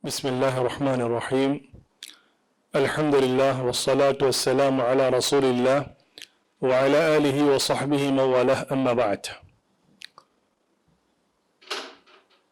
بسم الله الرحمن الرحيم الحمد لله والصلاة والسلام على رسول الله وعلى آله وصحبه من والاه أما بعد.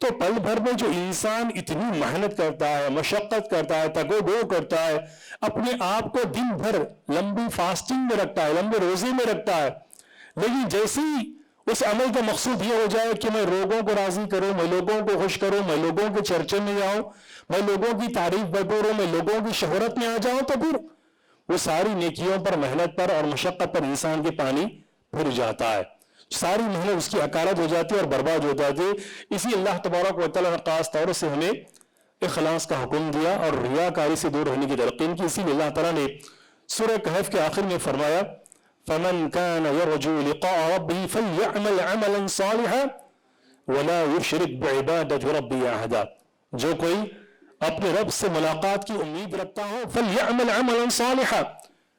تو پل بھر میں جو انسان اتنی محنت کرتا ہے، مشقت کرتا ہے، تگ و دو کرتا ہے، اپنے آپ کو دن بھر لمبی فاسٹنگ میں رکھتا ہے، لمبے روزے میں رکھتا ہے، لیکن جیسے ہی اس عمل کا مقصود یہ ہو جائے کہ میں لوگوں کو راضی کروں، میں لوگوں کو خوش کروں، میں لوگوں کے چرچے میں جاؤں، میں لوگوں کی تعریف بٹوروں، میں لوگوں کی شہرت میں آ جاؤں، تو پھر وہ ساری نیکیوں پر، محنت پر اور مشقت پر انسان کے پانی پھر جاتا ہے، ساری محنت اس کی اکارت ہو جاتی ہے اور برباد ہو جاتی ہے۔ اسی اللہ تبارک و تعالیٰ نے خاص طور سے ہمیں اخلاص کا حکم دیا اور ریاکاری سے دور رہنے کی تلقین کی۔ اسی لیے اللہ تعالیٰ نے سورہ کہف کے آخر میں فرمایا فَمَنْ كَانَ يَرْجُو لِقَاءَ رَبِّهِ فَلْيَعْمَلْ عَمَلًا صَالِحًا وَلَا يُشْرِكْ بِعِبَادَةِ رَبِّهِ أَحَدًا، جو کوئی اپنے رب سے ملاقات کی امید رکھتا ہو فَلْيَعْمَلْ عَمَلًا صَالِحًا،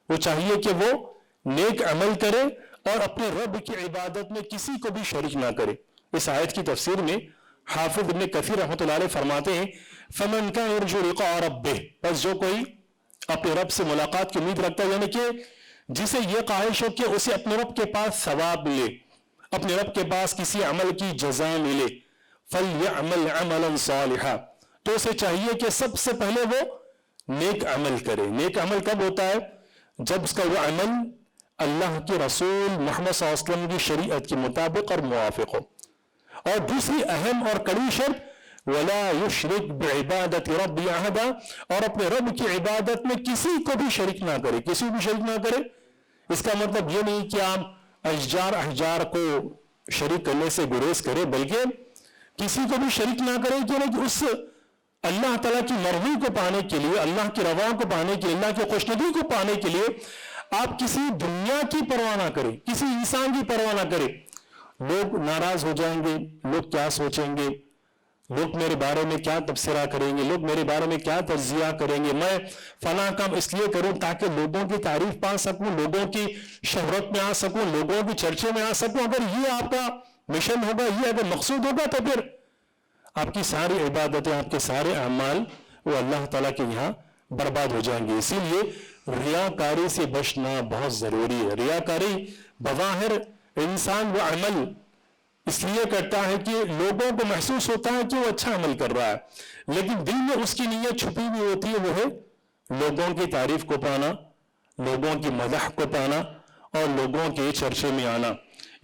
وہ چاہیے کہ وہ نیک عمل کرے اور اپنے رب کی عبادت میں کسی کو بھی شریک نہ کرے۔ اس آیت کی تفسیر میں حافظ ابن کثیر رحمۃ اللہ علیہ فرماتے ہیں فَمَنْ كَانَ يَرْجُو لِقَاءَ رَبِّهِ، بس جو کوئی اپنے رب سے ملاقات کی امید رکھتا ہے، یعنی کہ جسے یہ خواہش ہو کہ اسے اپنے رب کے پاس ثواب ملے، اپنے رب کے پاس کسی عمل کی جزا ملے، فَلْيَعْمَلْ عَمَلًا صَالِحًا، تو اسے چاہیے کہ سب سے پہلے وہ نیک عمل کرے۔ نیک عمل کب ہوتا ہے؟ جب اس کا وہ عمل اللہ کے رسول محمد صلی اللہ علیہ وسلم کی شریعت کے مطابق اور موافق ہو۔ اور دوسری اہم اور کڑی شرط وَلَا يُشْرِكْ بِعِبَادَةِ رَبِّهِ أَحَدًا، اور اپنے رب کی عبادت میں کسی کو بھی شریک نہ کرے، کسی کو بھی شریک نہ کرے۔ اس کا مطلب یہ نہیں کہ آپ احجار کو شریک کرنے سے گریز کرے، بلکہ کسی کو بھی شریک نہ کرے کہ اس اللہ تعالیٰ کی مرضی کو پانے کے لیے، اللہ کی رضا کو پانے کے لیے، اللہ کی خوشنودی کو پانے کے لیے آپ کسی دنیا کی پرواہ نہ کریں، کسی انسان کی پرواہ نہ کریں۔ لوگ ناراض ہو جائیں گے، لوگ کیا سوچیں گے، لوگ میرے بارے میں کیا تبصرہ کریں گے، لوگ میرے بارے میں کیا تجزیہ کریں گے، میں فلاں کام اس لیے کروں تاکہ لوگوں کی تعریف پا سکوں، لوگوں کی شہرت میں آ سکوں، لوگوں کی چرچے میں آ سکوں۔ اگر یہ آپ کا مشن ہوگا، یہ اگر مقصود ہوگا، تو پھر آپ کی ساری عبادتیں، آپ کے سارے اعمال وہ اللہ تعالیٰ کے یہاں برباد ہو جائیں گے۔ اسی لیے ریاکاری سے بچنا بہت ضروری ہے۔ ریاکاری بظاہر انسان وہ عمل اس لیے کرتا ہے کہ لوگوں کو محسوس ہوتا ہے کہ وہ اچھا عمل کر رہا ہے، لیکن دل میں اس کی نیت چھپی ہوئی ہوتی ہے، وہ ہے لوگوں کی تعریف کو پانا، لوگوں کی مدح کو پانا اور لوگوں کے چرچے میں آنا۔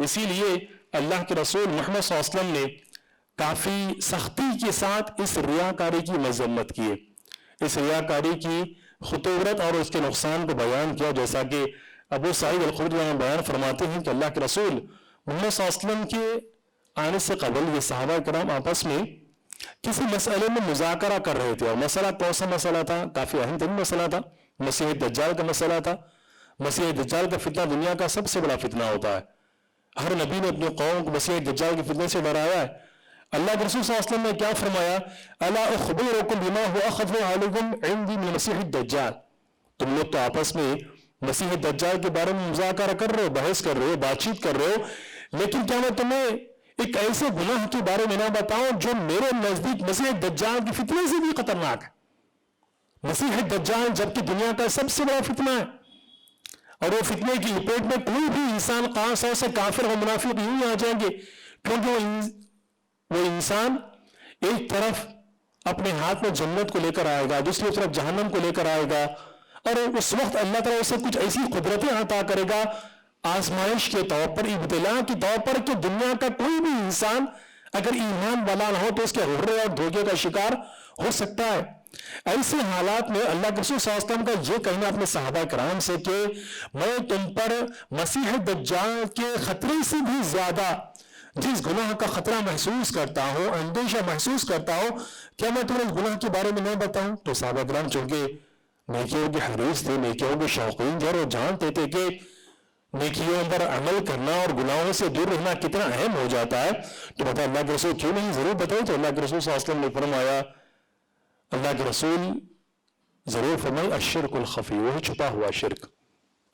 اسی لیے اللہ کے رسول محمد صلی اللہ علیہ وسلم نے کافی سختی کے ساتھ اس ریاکاری کی مذمت کی ہے، اس ریاکاری کی خطورت اور اس کے نقصان کو بیان کیا، جیسا کہ ابو سعید الخدری بیان فرماتے ہیں کہ اللہ کے رسول محمد صلی اللہ علیہ وسلم کے آنے سے قبل یہ صحابہ کرام آپس میں کسی مسئلے میں مذاکرہ کر رہے تھے، اور مسئلہ کون سا مسئلہ تھا؟ کافی اہم ترین مسئلہ تھا، مسیح دجال کا مسئلہ تھا۔ مسیح دجال کا فتنہ دنیا کا سب سے بڑا فتنہ ہوتا ہے، ہر نبی نے اپنے قوم کو مسیح دجال کے فتنے سے ڈرایا ہے۔ اللہ کے رسول صلی اللہ علیہ وسلم نے کیا فرمایا؟ الا اخبرکم بما هو اخف علیکم عندی من مسیح الدجال، تم لوگ تو آپس میں مسیح دجال کے بارے میں مذاکرہ کر رہے ہو، بحث کر رہے ہو، بات چیت کر رہے ہو، لیکن کیا میں تمہیں ایک ایسے گناہ کے بارے میں نہ بتاؤں جو میرے نزدیک مسیح دجال کی فتنے سے بھی خطرناک ہے؟ مسیح دجال جبکہ دنیا کا سب سے بڑا فتنہ ہے، اور وہ فتنے کی لپیٹ میں کوئی بھی انسان خاص طور سے کافر اور منافق یوں ہی آ جائیں گے، کیونکہ وہ انسان ایک طرف اپنے ہاتھ میں جنت کو لے کر آئے گا، دوسری طرف جہنم کو لے کر آئے گا، اور اس وقت اللہ تعالیٰ اسے کچھ ایسی قدرتیں عطا کرے گا آزمائش کے طور پر، ابتلاء کے طور پر، کہ دنیا کا کوئی بھی انسان اگر ایمان والا نہ ہو تو اس کے غرے اور دھوکے کا شکار ہو سکتا ہے۔ ایسے حالات میں اللہ کے رسول صلی اللہ علیہ وسلم کا یہ کہنا اپنے صحابہ کرام سے کہ میں تم پر مسیح دجال کے خطرے سے بھی زیادہ جس گناہ کا خطرہ محسوس کرتا ہوں، اندیشہ محسوس کرتا ہوں، کیا میں تمہیں اس گناہ کے بارے میں نہ بتاؤں؟ تو صحابہ کرام چونکہ نیکیوں کے حریص تھے، نیکیوں کے شوقین تھے، اور جانتے تھے کہ نیکیوں پر عمل کرنا اور گناہوں سے دور رہنا کتنا اہم ہو جاتا ہے، تو بتا اللہ کے رسول کیوں نہیں، ضرور بتائیں۔ تو اللہ کے رسول صلی اللہ علیہ وسلم نے فرمایا، اللہ کے رسول ضرور فرمائے الشرک الخفی، وہ ہے چھپا ہوا شرک،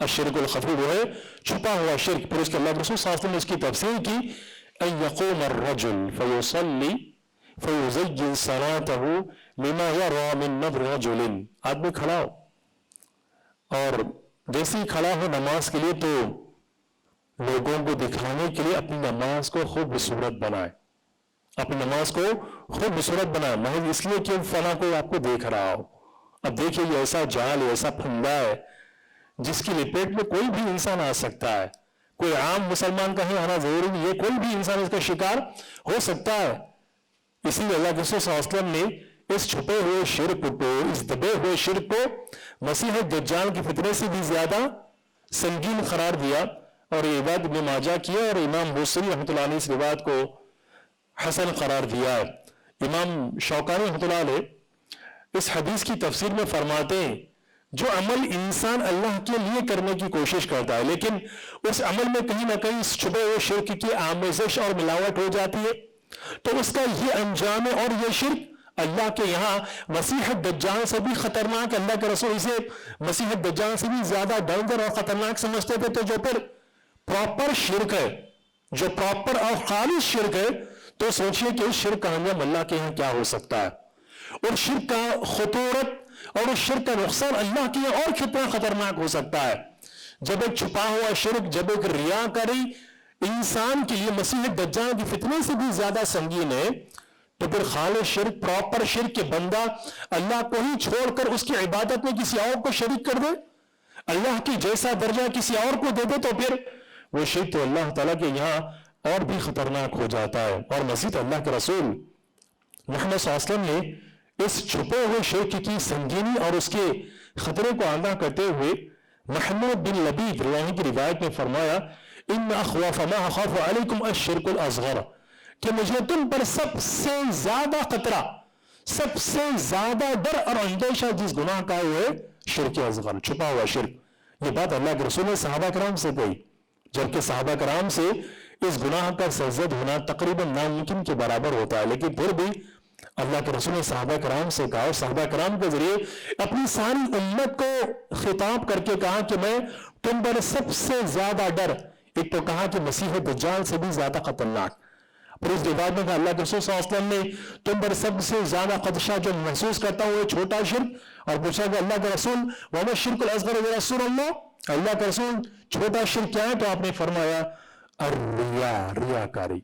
الشرک الخفی وہ ہے چھپا ہوا شرک۔ پھر اس کے اللہ کے رسول صلی اللہ علیہ وسلم نے اس کی تفسیر کی ان یقوم الرجل فیصلی فیزین صلاته لما یری من نظر رجل، آدمی کھڑا ہو اور جیسے ہی کھڑا ہو نماز کے لیے تو لوگوں کو دکھانے کے لیے اپنی نماز کو خوب صورت بنائے، اپنی نماز کو خوبصورت بنا محض اس لیے کہ فلاں کوئی آپ کو دیکھ رہا ہو. اب دیکھیے یہ ایسا جال ہے، ایسا پھندا ہے جس کی لپیٹ میں کوئی بھی انسان آ سکتا ہے. کوئی عام مسلمان کہیں آنا ضروری نہیں ہے، کوئی بھی انسان اس کا شکار ہو سکتا ہے. اسی لیے اللہ کے رسول صلی اللہ علیہ وسلم نے اس چھپے ہوئے شرک کو، اس دبے ہوئے شرک کو مسیح دجال کے فتنے سے بھی زیادہ سنگین قرار دیا، اور یہ روایت ابن ماجہ کیا اور امام بوصری رحمۃ اللہ علیہ اس روایت کو حسن قرار دیا ہے. امام شوکانی رحمۃ اللہ علیہ اس حدیث کی تفسیر میں فرماتے ہیں جو عمل انسان اللہ کے لیے کرنے کی کوشش کرتا ہے لیکن اس عمل میں کہیں نہ کہیں اس چھپے ہوئے شرک کی آمیزش اور ملاوٹ ہو جاتی ہے تو اس کا یہ انجام ہے، اور یہ شرک اللہ کے یہاں مسیح دجال سے بھی خطرناک. اللہ کے رسول اسے مسیح دجال سے بھی زیادہ ڈینجر اور خطرناک سمجھتے تھے. تو جو پھر پراپر شرک ہے، جو پراپر اور خالص شرک ہے، تو سوچئے کہ اس شرک کا انجام اللہ کے یہاں کیا ہو سکتا ہے، اور شرک کا خطورت اور اس شرک کا نقصان اللہ کے یہاں اور کتنا خطرناک ہو سکتا ہے. جب ایک چھپا ہوا شرک، جب ایک ریاکاری انسان کے لیے مسیح دجال کی فتنے سے بھی زیادہ سنگین ہے، تو پھر خالص شرک، پراپر شرک کے بندہ اللہ کو ہی چھوڑ کر اس کی عبادت میں کسی اور کو شریک کر دے، اللہ کی جیسا درجہ کسی اور کو دے دے، تو پھر وہ شرک تو اللہ تعالیٰ کے یہاں اور بھی خطرناک ہو جاتا ہے. اور مزید اللہ کے رسول محمد صلی اللہ علیہ وسلم نے اس چھپے ہوئے شرک کی سنگینی اور اس کے خطرے کو آگاہ کرتے ہوئے محمود بن لبید روایت کی روایت میں فرمایا ان اخواف ما اخاف علیکم الشرک الاصغر، کہ مجھے تم پر سب سے زیادہ خطرہ، سب سے زیادہ ڈر اور اندیشہ جس گناہ کا ہے شرک اصغر، چھپا ہوا شرک. یہ بات اللہ کے رسول نے صحابہ کرام سے کہی، جبکہ صحابہ کرام سے اس گناہ کا سرزد ہونا تقریباً ناممکن کے برابر ہوتا ہے، لیکن پھر بھی اللہ کے رسول نے صحابہ کرام سے کہا اور صحابہ کرام کے ذریعے اپنی ساری امت کو خطاب کر کے کہا کہ میں تم پر سب سے زیادہ ڈر، ایک تو کہا کہ مسیح دجال سے بھی زیادہ خطرناک، پھر اس روایت میں کہا اللہ کے رسول صلی اللہ علیہ وسلم نے تم پر سب سے زیادہ خدشہ جو محسوس کرتا ہوں وہ چھوٹا شرک، اور پوچھا کہ اللہ کے رسول وما الشرک الاصغر یا رسول اللہ کے رسول چھوٹا شرک کیا ہے؟ تو آپ نے فرمایا الریا، ریاکاری.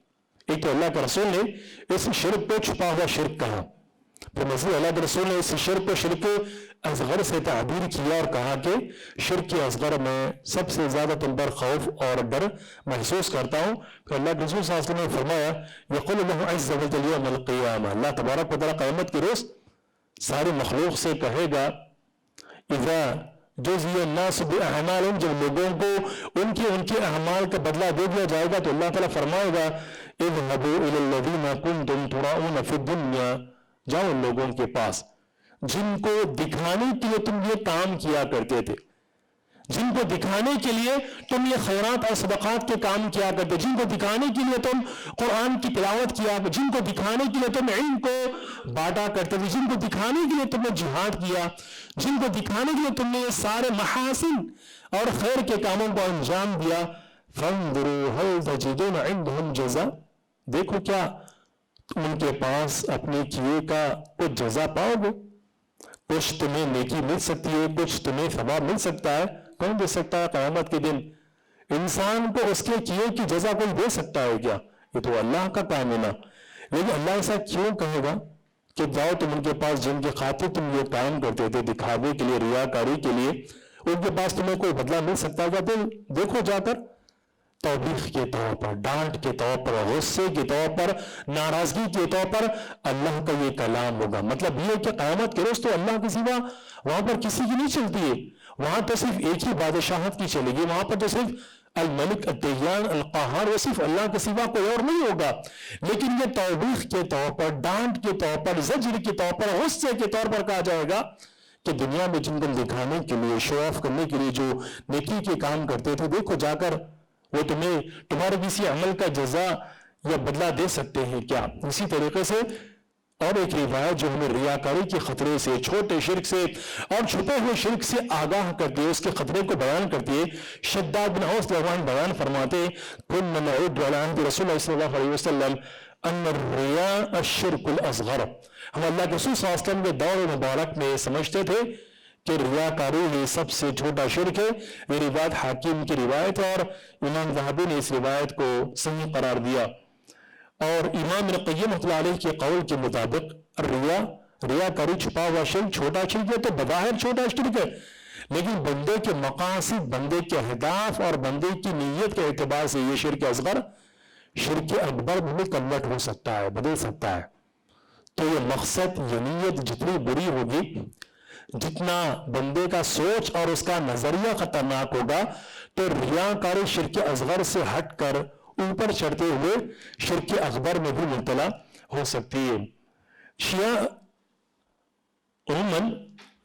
ایک تو اللہ کے رسول نے اس شرک کو چھپا ہوا شرک کہا، پھر مزید اللہ کے رسول نے اس شرک کو شرک اصغر سے تعبیر کیا اور کہا کہ شرک اصغر میں سب سے زیادہ تم پر خوف اور ڈر محسوس کرتا ہوں. پھر اللہ کے رسول صلی اللہ علیہ وسلم نے فرمایا یقول اللہ عز وجل یوم القیامہ، اللہ تبارک و تعالیٰ قیامت کے روز ساری مخلوق سے کہے گا اذا جزی الناس باعمالهم، جب لوگوں کو ان کے اعمال کا بدلہ دے دیا جائے گا تو اللہ تعالیٰ فرمائے گا اذهبوا الى الذين كنتم تراؤون في الدنيا، جاؤ ان لوگوں کے پاس جن کو دکھانے کے لیے تم یہ کام کیا کرتے تھے، جن کو دکھانے کے لیے تم یہ خیرات اور صدقات کے کام کیا کرتے، جن کو دکھانے کے لیے تم قرآن کی تلاوت کیا، جن کو دکھانے کے لیے تم علم کو بانٹا کرتے تھے، جن کو دکھانے کے لیے تم نے جہاد کیا، جن کو دکھانے کے لیے تم نے یہ سارے محاسن اور خیر کے کاموں کو انجام دیا. فانظروا هل تجدون عندهم جزاء، دیکھو کیا ان کے پاس اپنے کیے کا کچھ جزا پاؤ گے، کچھ تمہیں نیکی مل سکتی ہے، کچھ تمہیں ثواب مل سکتا ہے. کون دے سکتا ہے قیامت کے دن انسان کو اس کے کیے کی جزا کوئی دے سکتا ہے کیا؟ یہ تو اللہ کا کام ہے نا. لیکن اللہ ایسا کیوں کہے گا کہ جاؤ تم ان کے پاس جن کے خاطر تم یہ کام کرتے تھے، دکھاوے کے لیے، ریاکاری کے لیے، ان کے پاس تمہیں کوئی بدلہ مل سکتا ہے کیا؟ دیکھو جا کر توبیخ کے طور پر، ڈانٹ کے طور پر، غصے کے طور پر، ناراضگی کے طور پر اللہ کا یہ کلام ہوگا. مطلب یہ کہ قیامت کے روز تو اللہ کے سوا وہاں پر کسی کی نہیں چلتی ہے، وہاں تو صرف ایک ہی بادشاہت کی چلے گی، وہاں پر تو صرف الملک الدیان القہار، وہ صرف اللہ کے سوا کوئی اور نہیں ہوگا. لیکن یہ توبیخ کے طور پر، ڈانٹ کے طور پر، زجر کے طور پر، غصے کے طور پر کہا جائے گا کہ دنیا میں جن کو دکھانے کے لیے، شو آف کرنے کے لیے جو نیکی کے کام کرتے تھے، دیکھو جا کر وہ تمہیں تمہارے کسی عمل کا جزا یا بدلہ دے سکتے ہیں کیا؟ اسی طریقے سے اور ایک روایت جو ہمیں ریاکاری کے خطرے سے، چھوٹے شرک سے اور چھپے ہوئے شرک سے آگاہ کرتی ہے، اس کے خطرے کو بیان کرتی ہے. شداد بن اوس رضی بیان فرماتے كنا نعد على عهد رسول اللہ صلی اللہ علیہ وسلم ان الرياء الشرك الاصغر، ہم اللہ کے رسول صلی اللہ علیہ وسلم کے دور مبارک میں سمجھتے تھے کہ ریاکاری ہی سب سے چھوٹا شرک ہے. یہ روایت حاکم کی روایت ہے اور امام ذہبی نے اس روایت کو صحیح قرار دیا. اور امام ابن قیم رحمۃ اللہ علیہ کے قول کے مطابق ریاکاری چھپا ہوا شرک چھوٹا شرک ہے، تو بظاہر چھوٹا شرک ہے، لیکن بندے کے مقاصد، بندے کے اہداف اور بندے کی نیت کے اعتبار سے یہ شرک اصغر شرک اکبر میں کنورٹ ہو سکتا ہے، بدل سکتا ہے۔ تو یہ مقصد، یہ نیت جتنی بری ہوگی، جتنا بندے کا سوچ اور اس کا نظریہ خطرناک ہوگا، تو ریاکاری شرک اصغر سے ہٹ کر اوپر چڑھتے ہوئے شرک اکبر میں بھی مبتلا ہو سکتی ہے۔ شیعہ عموماً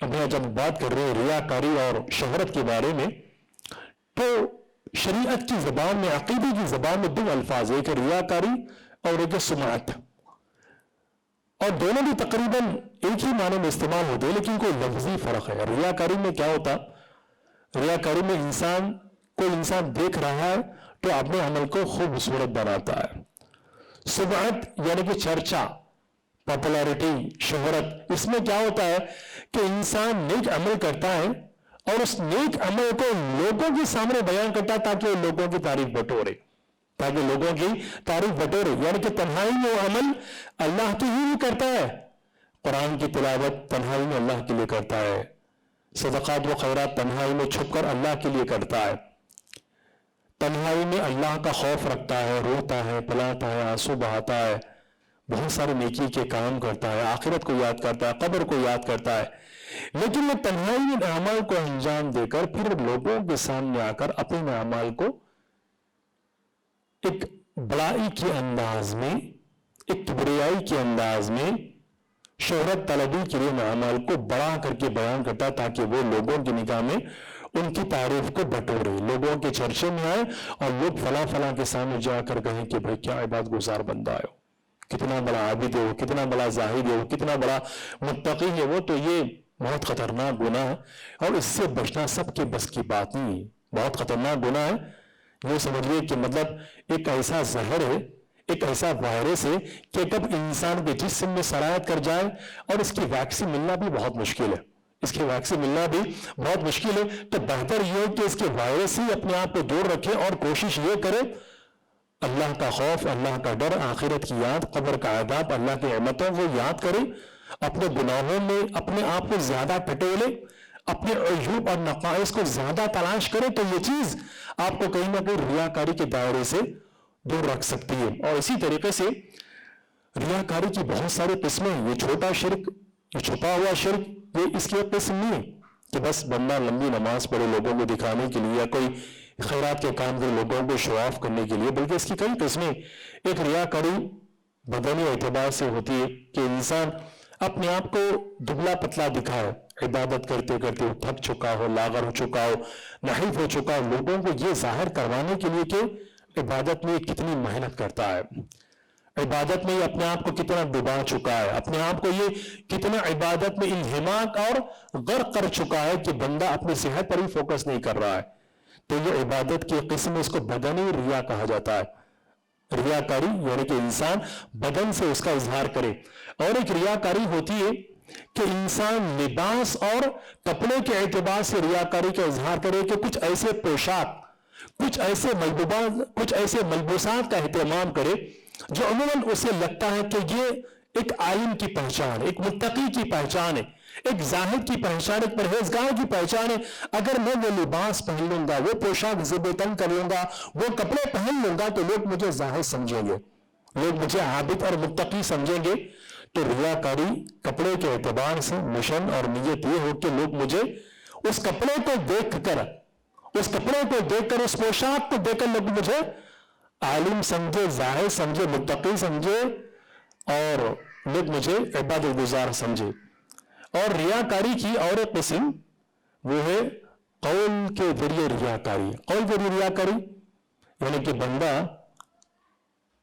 ابھی جب بات کر رہے ہیں ریاکاری اور شہرت کے بارے میں، تو شریعت کی زبان میں، عقیدے کی زبان میں دو الفاظ، ایک ریاکاری اور ایک سمعت، اور دونوں بھی تقریباً ایک ہی معنی میں استعمال ہوتے ہیں، لیکن کوئی لفظی فرق ہے۔ ریاکاری میں کیا ہوتا؟ ریاکاری میں کوئی انسان دیکھ رہا ہے تو اپنے عمل کو خوبصورت بناتا ہے۔ سمعت یعنی کہ چرچا، پاپولیرٹی، شہرت، اس میں کیا ہوتا ہے کہ انسان نیک عمل کرتا ہے اور اس نیک عمل کو لوگوں کے سامنے بیان کرتا ہے تاکہ لوگوں کی تعریف بٹورے، یعنی کہ تنہائی میں وہ عمل اللہ کے لیے کرتا ہے۔ قرآن کی تلاوت تنہائی میں اللہ کے لیے کرتا ہے، صدقات و خیرات تنہائی میں چھپ کر اللہ کے لیے کرتا ہے، تنہائی میں اللہ کا خوف رکھتا ہے، روتا ہے، پلاتا ہے، آنسو بہاتا ہے، بہت سارے نیکی کے کام کرتا ہے، آخرت کو یاد کرتا ہے، قبر کو یاد کرتا ہے، لیکن وہ تنہائی میں اعمال کو انجام دے کر پھر لوگوں کے سامنے آ کر اپنے اعمال کو ایک بڑائی کے انداز میں، ایک کبریائی کے انداز میں، شہرت طلبی کے لیے اعمال کو بڑا کر کے بیان کرتا ہے تاکہ وہ لوگوں کی نگاہ میں ان کی تعریف کو بٹورے، لوگوں کے چرچے میں آئے اور لوگ فلاں کے سامنے جا کر کہیں کہ بھائی کیا عبادت گزار بندہ ہے، کتنا بڑا عابد ہے وہ، کتنا بڑا زاہد ہے وہ، کتنا بڑا متقی ہے وہ۔ تو یہ بہت خطرناک گناہ ہے اور اس سے بچنا سب کے بس کی بات نہیں ہے، بہت خطرناک گناہ ہے۔ یہ سمجھئے کہ مطلب ایک ایسا زہر ہے، ایک ایسا وائرس ہے کہ کب انسان کے جسم میں سرایت کر جائے، اور اس کی ویکسین ملنا بھی بہت مشکل ہے، تو بہتر یہ ہے کہ اس کے وائرس ہی اپنے آپ کو دور رکھے اور کوشش یہ کرے اللہ کا خوف، اللہ کا ڈر، آخرت کی یاد، قبر کا عذاب، اللہ کی نعمتوں کو یاد کرے، اپنے گناہوں میں اپنے آپ کو زیادہ ٹٹولے، اپنے عیوب اور نقائص کو زیادہ تلاش کرے، تو یہ چیز آپ کو کہیں نہ کہیں ریاکاری کے دائرے سے دور رکھ سکتی ہے۔ اور اسی طریقے سے ریاکاری کی بہت ساری قسمیں، یہ چھوٹا شرک، یہ چھپا ہوا شرک، یہ اس کی ایک قسم نہیں ہے کہ بس بندہ لمبی نماز پڑھے لوگوں کو دکھانے کے لیے، یا کوئی خیرات کے کام کرے لوگوں کو شو آف کرنے کے لیے، بلکہ اس کی کئی قسمیں۔ ایک ریاکاری بدنی اعتبار سے ہوتی ہے کہ انسان اپنے آپ کو دبلا پتلا دکھائے، عبادت کرتے کرتے وہ تھک چکا ہو، لاغر ہو چکا ہو، نحیف ہو چکا ہو، لوگوں کو یہ ظاہر کروانے کے لیے کہ عبادت میں کتنی محنت کرتا ہے، عبادت میں اپنے آپ کو کتنا ڈبا چکا ہے، اپنے آپ کو یہ کتنا عبادت میں انہماک اور غرق کر چکا ہے کہ بندہ اپنی صحت پر ہی فوکس نہیں کر رہا ہے۔ تو یہ عبادت کی قسم، اس کو بدنی ریا کہا جاتا ہے۔ ریاکاری یعنی کہ انسان بدن سے اس کا اظہار کرے۔ اور ایک ریاکاری ہوتی ہے کہ انسان لباس اور کپڑے کے اعتبار سے ریاکاری کا اظہار کرے کہ کچھ ایسے پوشاک، کچھ ایسے ملبوسات کا اہتمام کرے جو عموماً اسے لگتا ہے کہ یہ ایک عالم کی پہچان، ایک متقی کی پہچان ہے، ایک زاہد کی پہچان، ایک پرہیزگار کی پہچان ہے۔ اگر میں وہ لباس پہن لوں گا، وہ پوشاک زیب تن کر لوں گا، وہ کپڑے پہن لوں گا، تو لوگ مجھے زاہد سمجھیں گے، لوگ مجھے عابد اور متقی سمجھیں گے۔ تو ریاکاری کپڑے کے اعتبار سے مشن اور نیت یہ ہو کہ لوگ مجھے اس کپڑے کو دیکھ کر، اس پوشاک کو دیکھ کر لوگ مجھے عالم سمجھے، زاہد سمجھے، متقی سمجھے، اور لوگ مجھے عبادت گزار سمجھے۔ اور ریاکاری کی اور ایک قسم وہ ہے قول کے ذریعے ریاکاری۔ قول کے ذریعے ریاکاری یعنی کہ بندہ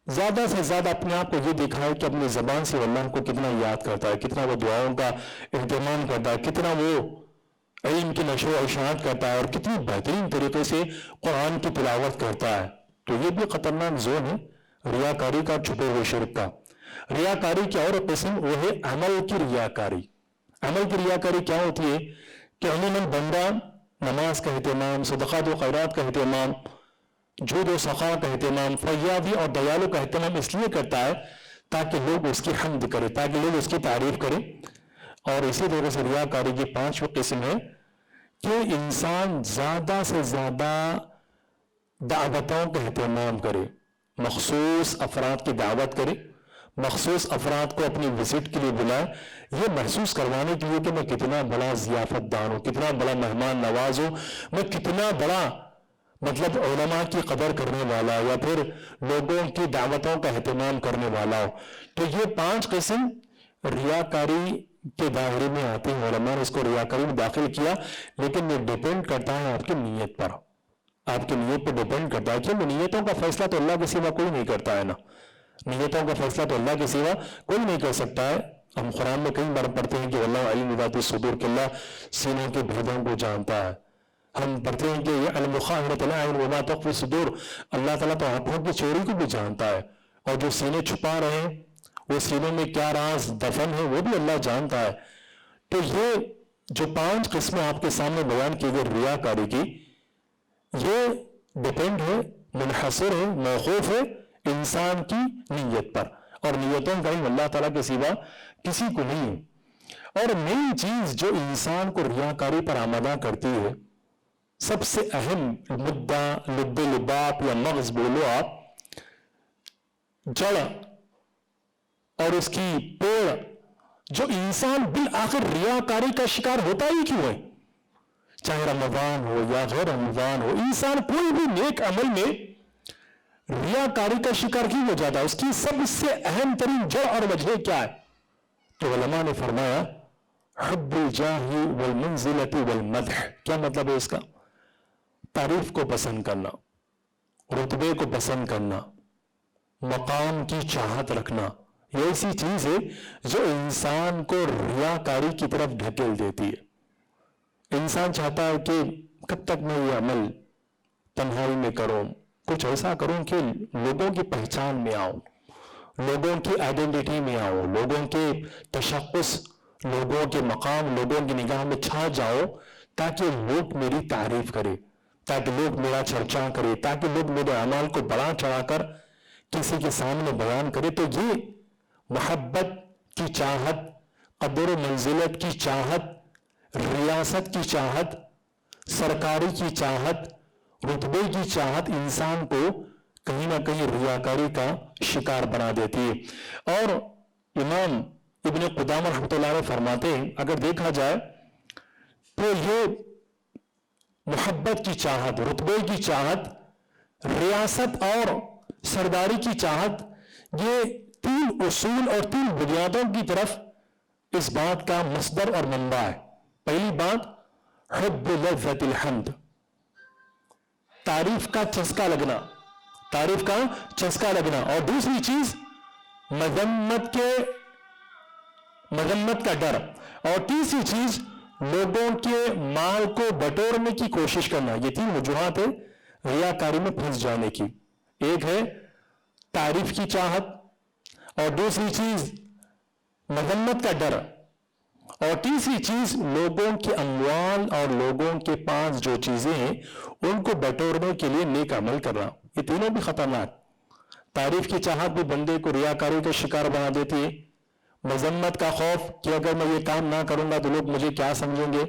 زیادہ سے زیادہ اپنے آپ کو یہ دکھائے کہ اپنی زبان سے اللہ کو کتنا یاد کرتا ہے، کتنا وہ دعاؤں کا اہتمام کرتا ہے، کتنا وہ علم کی نشر و اشاعت کرتا ہے، اور کتنی بہترین طریقے سے قرآن کی تلاوت کرتا ہے۔ تو یہ بھی خطرناک زون ہے ریاکاری کا، چھپے ہوئے شرک کا۔ ریاکاری کی اور قسم وہ ہے عمل کی ریاکاری۔ عمل کی ریاکاری کیا ہوتی ہے کہ عموماً بندہ نماز کا اہتمام، صدقات و خیرات کا اہتمام، جود و سخا کا اہتمام، فیاضی اور دیالو کا اہتمام اس لیے کرتا ہے تاکہ لوگ اس کی حمد کریں، تاکہ لوگ اس کی تعریف کریں. اور اسی طرح سے ریاکاری کی 5 قسم ہے کہ انسان زیادہ سے زیادہ دعوتوں کا اہتمام کرے، مخصوص افراد کی دعوت کرے، مخصوص افراد کو اپنی وزٹ کے لیے بلائے، یہ محسوس کروانے کے لیے کہ میں کتنا بڑا ضیافت دار ہوں، کتنا بڑا مہمان نواز ہوں، میں کتنا بڑا مطلب علماء کی قدر کرنے والا یا پھر لوگوں کی دعوتوں کا اہتمام کرنے والا ہو. تو یہ 5 قسم ریاکاری کے دائرے میں آتے ہیں. علماء نے اس کو ریاکاری میں داخل کیا، لیکن یہ ڈیپینڈ کرتا ہے آپ کی نیت پر، آپ کی نیت پہ ڈیپینڈ کرتا ہے. کیونکہ نیتوں کا فیصلہ تو اللہ کے سوا کوئی نہیں کرتا ہے نا، نیتوں کا فیصلہ تو اللہ کے سوا کوئی نہیں کر سکتا ہے. ہم قرآن میں کئی بار پڑھتے ہیں کہ اللہ علیم ذات الصدور، کہ اللہ سینوں کے بھیدوں کو جانتا ہے. ہم پڑھتے ہیں کہ یعلم خائنۃ الاعین وما تخفی الصدور، اللہ تعالیٰ تو آنکھوں کی چوری کو بھی جانتا ہے، اور جو سینے چھپا رہے ہیں وہ سینوں میں کیا راز دفن ہے وہ بھی اللہ جانتا ہے. تو یہ جو 5 قسمیں آپ کے سامنے بیان کی گئی ریاکاری کی، یہ ڈیپینڈ ہے، منحصر ہے، موقوف ہے انسان کی نیت پر، اور نیتوں کا علم اللہ تعالیٰ کے سوا کسی کو نہیں ہے. اور مین چیز جو انسان کو ریاکاری پر آمادہ کرتی ہے، سب سے اہم مدعا، لب لباب یا مغز بولو آپ، جڑ اور اس کی پیڑ، جو انسان بالآخر ریاکاری کا شکار ہوتا ہی کیوں ہے؟ چاہے رمضان ہو یا غیر رمضان ہو، انسان کوئی بھی نیک عمل میں ریاکاری کا شکار کیوں ہو جاتا ہے؟ اس کی سب سے اہم ترین جڑ اور وجہ کیا ہے؟ تو علماء نے فرمایا حب الجاہ والمنزلۃ والمدح. کیا مطلب ہے اس کا؟ تعریف کو پسند کرنا، رتبے کو پسند کرنا، مقام کی چاہت رکھنا. یہ ایسی چیز ہے جو انسان کو ریاکاری کی طرف ڈھکیل دیتی ہے. انسان چاہتا ہے کہ کب تک میں یہ عمل تنہائی میں کروں، کچھ ایسا کروں کہ لوگوں کی پہچان میں آؤں، لوگوں کی آئیڈینٹی میں آؤں، لوگوں کے تشخص، لوگوں کے مقام، لوگوں کی نگاہ میں چھا جاؤ، تاکہ لوگ میری تعریف کرے، تاکہ لوگ میرا چرچا کرے، تاکہ لوگ میرے اعمال کو بڑا چڑھا کر کسی کے سامنے بیان کرے. تو یہ محبت کی چاہت، قدر و منزلت کی چاہت، ریاست کی چاہت، سرکاری کی چاہت، رتبے کی چاہت انسان کو کہیں نہ کہیں ریاکاری کا شکار بنا دیتی ہے. اور امام ابن قدامہ رحمۃ اللہ علیہ فرماتے ہیں اگر دیکھا جائے تو یہ محبت کی چاہت، رتبے کی چاہت، ریاست اور سرداری کی چاہت، یہ 3 اصول اور 3 بنیادوں کی طرف اس بات کا مصدر اور منبع ہے. پہلی بات حب لذت الحمد، تعریف کا چسکا لگنا، تعریف کا چسکا لگنا. اور دوسری چیز مذمت کا ڈر. اور تیسری چیز لوگوں کے مال کو بٹورنے کی کوشش کرنا. یہ 3 وجوہات ہیں ریاکاری میں پھنس جانے کی. ایک ہے تعریف کی چاہت، اور دوسری چیز مذمت کا ڈر، اور تیسری چیز لوگوں کے اموال اور لوگوں کے پاس جو چیزیں ہیں ان کو بٹورنے کے لیے نیک عمل کرنا. یہ تینوں بھی خطرناک. تعریف کی چاہت بھی بندے کو ریاکاری کا شکار بنا دیتی ہے. مذمت کا خوف کہ اگر میں یہ کام نہ کروں گا تو لوگ مجھے کیا سمجھیں گے،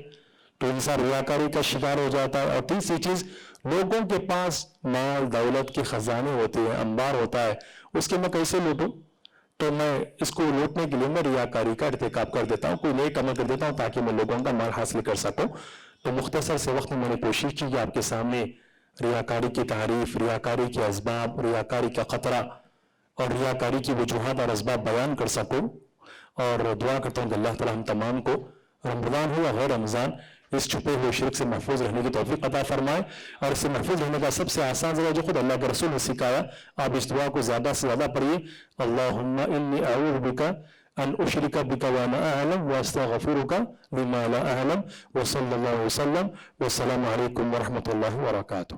تو انسان ریاکاری کا شکار ہو جاتا ہے. اور تیسری چیز لوگوں کے پاس مال دولت کے خزانے ہوتے ہیں، انبار ہوتا ہے، اس کے میں کیسے لوٹوں، تو میں اس کو لوٹنے کے لیے میں ریاکاری کا ارتکاب کر دیتا ہوں، کوئی نیک عمل کر دیتا ہوں تاکہ میں لوگوں کا مال حاصل کر سکوں. تو مختصر سے وقت میں نے کوشش کی کہ آپ کے سامنے ریاکاری کی تعریف، ریاکاری کے اسباب، ریاکاری کا خطرہ اور ریاکاری کی وجوہات اور اسباب بیان کر سکوں. اور دعا کرتا ہوں کہ اللہ تعالیٰ ہم تمام کو رمضان ہو یا غیر رمضان اس چھپے ہوئے شرک سے محفوظ رہنے کی توفیق عطا فرمائے. اور اس سے محفوظ رہنے کا سب سے آسان ذریعہ جو خود اللہ کے رسول نے سکھایا، آپ اس دعا کو زیادہ سے زیادہ پڑھیے. اللہم انی اعوذ بک ان اشرک بک وانا اعلم واستغفرک لما لا اعلم. وصلی اللہ وسلم والسلام علیکم ورحمۃ اللہ وبرکاتہ.